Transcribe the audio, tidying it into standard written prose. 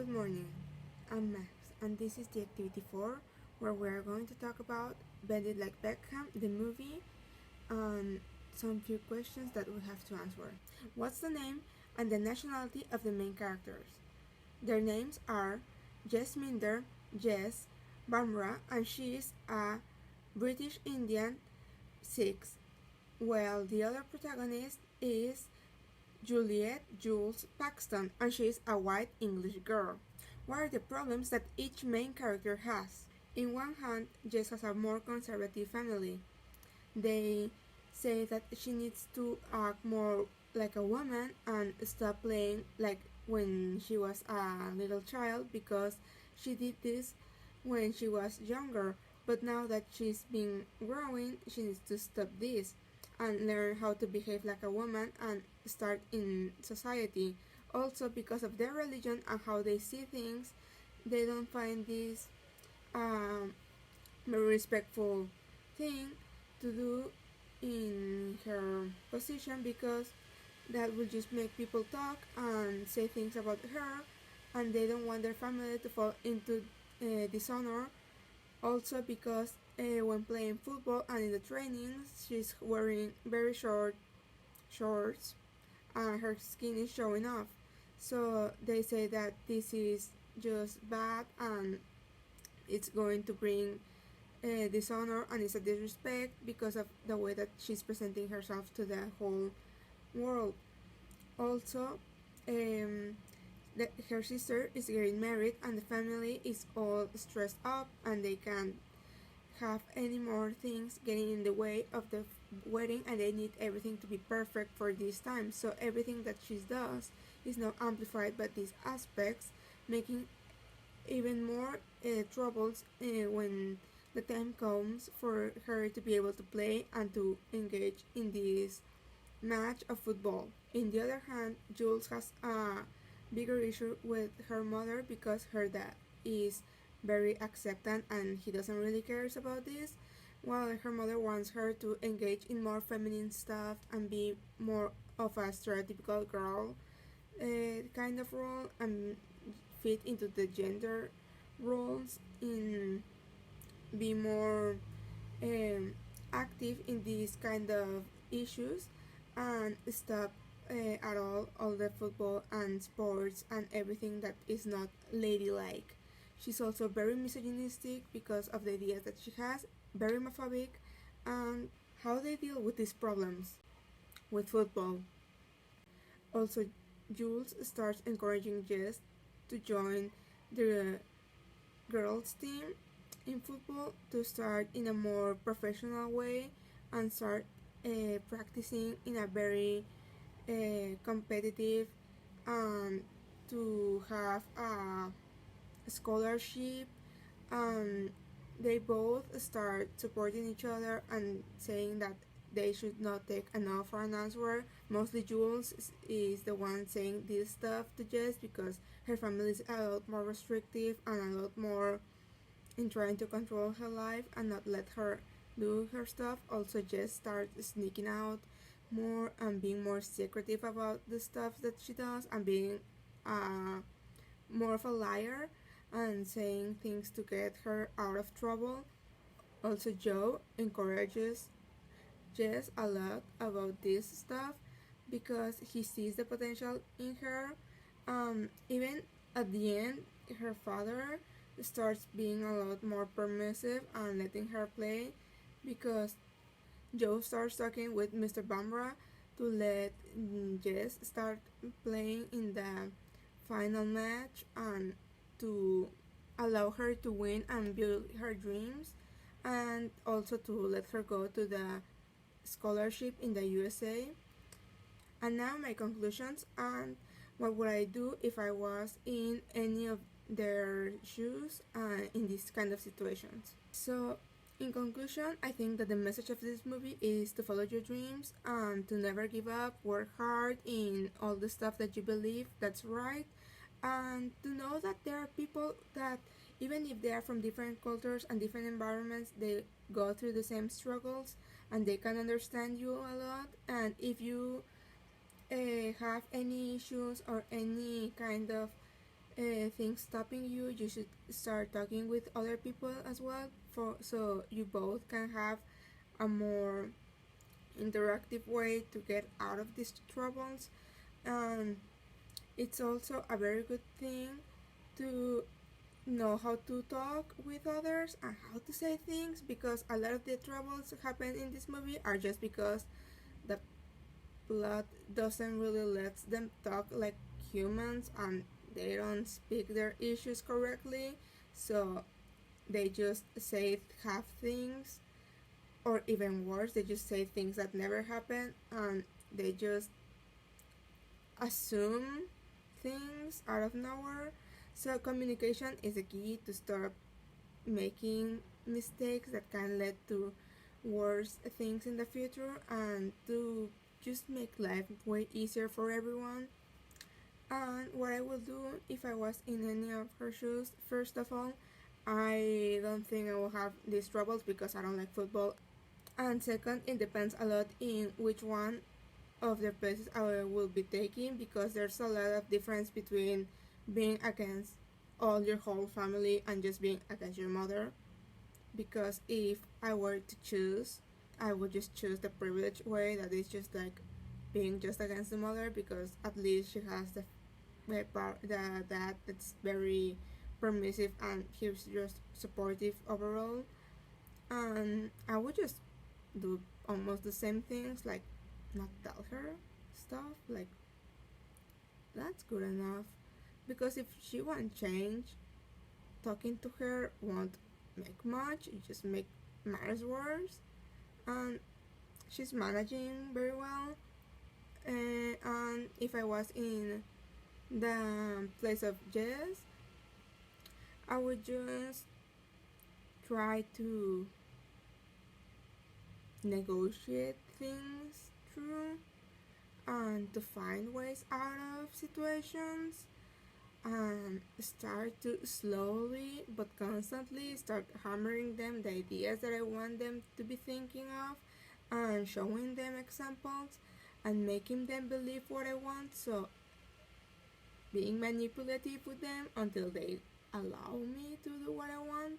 Good morning, I'm Max, and this is the activity 4 where we are going to talk about Bend It Like Beckham, the movie, and some few questions that we have to answer. What's the name and the nationality of the main characters? Their names are Jess Minder, Jess, Bamra, and she is a British Indian 6, while the other protagonist is Juliet Jules Paxton, and she is a white English girl. What are the problems that each main character has? In one hand, Jess has a more conservative family. They say that she needs to act more like a woman and stop playing like when she was a little child because she did this when she was younger. But now that she's been growing, she needs to stop this and learn how to behave like a woman and start in society. Also, because of their religion and how they see things, they don't find this um, very respectful thing to do in her position because that will just make people talk and say things about her, and they don't want their family to fall into dishonor. Also, because when playing football and in the trainings, she's wearing very short shorts and her skin is showing off. So they say that this is just bad and it's going to bring dishonor and it's a disrespect because of the way that she's presenting herself to the whole world. Also, her sister is getting married and the family is all stressed up and they can't have any more things getting in the way of the wedding and they need everything to be perfect for this time. So everything that she does is now amplified by these aspects, making even more troubles when the time comes for her to be able to play and to engage in this match of football. In the other hand, Jules has a bigger issue with her mother because her dad is very acceptant and he doesn't really cares about this, while her mother wants her to engage in more feminine stuff and be more of a stereotypical girl kind of role and fit into the gender roles in be more um, active in these kind of issues and stop at all the football and sports and everything that is not ladylike. She's also very misogynistic because of the ideas that she has, very homophobic, and how they deal with these problems with football. Also, Jules starts encouraging Jess to join the girls' team in football to start in a more professional way and start practicing in a very competitive and to have a scholarship. um, they both start supporting each other and saying that they should not take a no for an answer. Mostly Jules is the one saying this stuff to Jess because her family is a lot more restrictive and a lot more in trying to control her life and not let her do her stuff. Also, Jess starts sneaking out more and being more secretive about the stuff that she does and being more of a liar and saying things to get her out of trouble. Also, Joe encourages Jess a lot about this stuff because he sees the potential in her. Even at the end, her father starts being a lot more permissive and letting her play because Joe starts talking with Mr. Bambra to let Jess start playing in the final match and to allow her to win and build her dreams and also to let her go to the scholarship in the USA. And now my conclusions and what would I do if I was in any of their shoes in these kind of situations. So in conclusion, I think that the message of this movie is to follow your dreams and to never give up, work hard in all the stuff that you believe that's right, and to know that there are people that even if they are from different cultures and different environments, they go through the same struggles and they can understand you a lot. And if you have any issues or any kind of things stopping you, you should start talking with other people as well, for so you both can have a more interactive way to get out of these troubles. And it's also a very good thing to know how to talk with others and how to say things, because a lot of the troubles happen in this movie are just because the plot doesn't really let them talk like humans, and they don't speak their issues correctly, so they just say half things, or even worse, they just say things that never happen, and they just assume things out of nowhere. So communication is the key to stop making mistakes that can lead to worse things in the future, and to just make life way easier for everyone. And what I would do if I was in any of her shoes, first of all, I don't think I will have these troubles because I don't like football. And second, it depends a lot in which one of the places I will be taking, because there's a lot of difference between being against all your whole family and just being against your mother. Because if I were to choose, I would just choose the privileged way, that is just like being just against the mother, because at least she has the dad that's very permissive and he's just supportive overall. And I would just do almost the same things, like not tell her stuff, like that's good enough. Because if she won't change, talking to her won't make much, it just make matters worse. And she's managing very well. And if I was in the place of Jess, I would just try to negotiate things through and to find ways out of situations, and start to slowly but constantly start hammering them the ideas that I want them to be thinking of, and showing them examples and making them believe what I want. So being manipulative with them until they allow me to do what I want.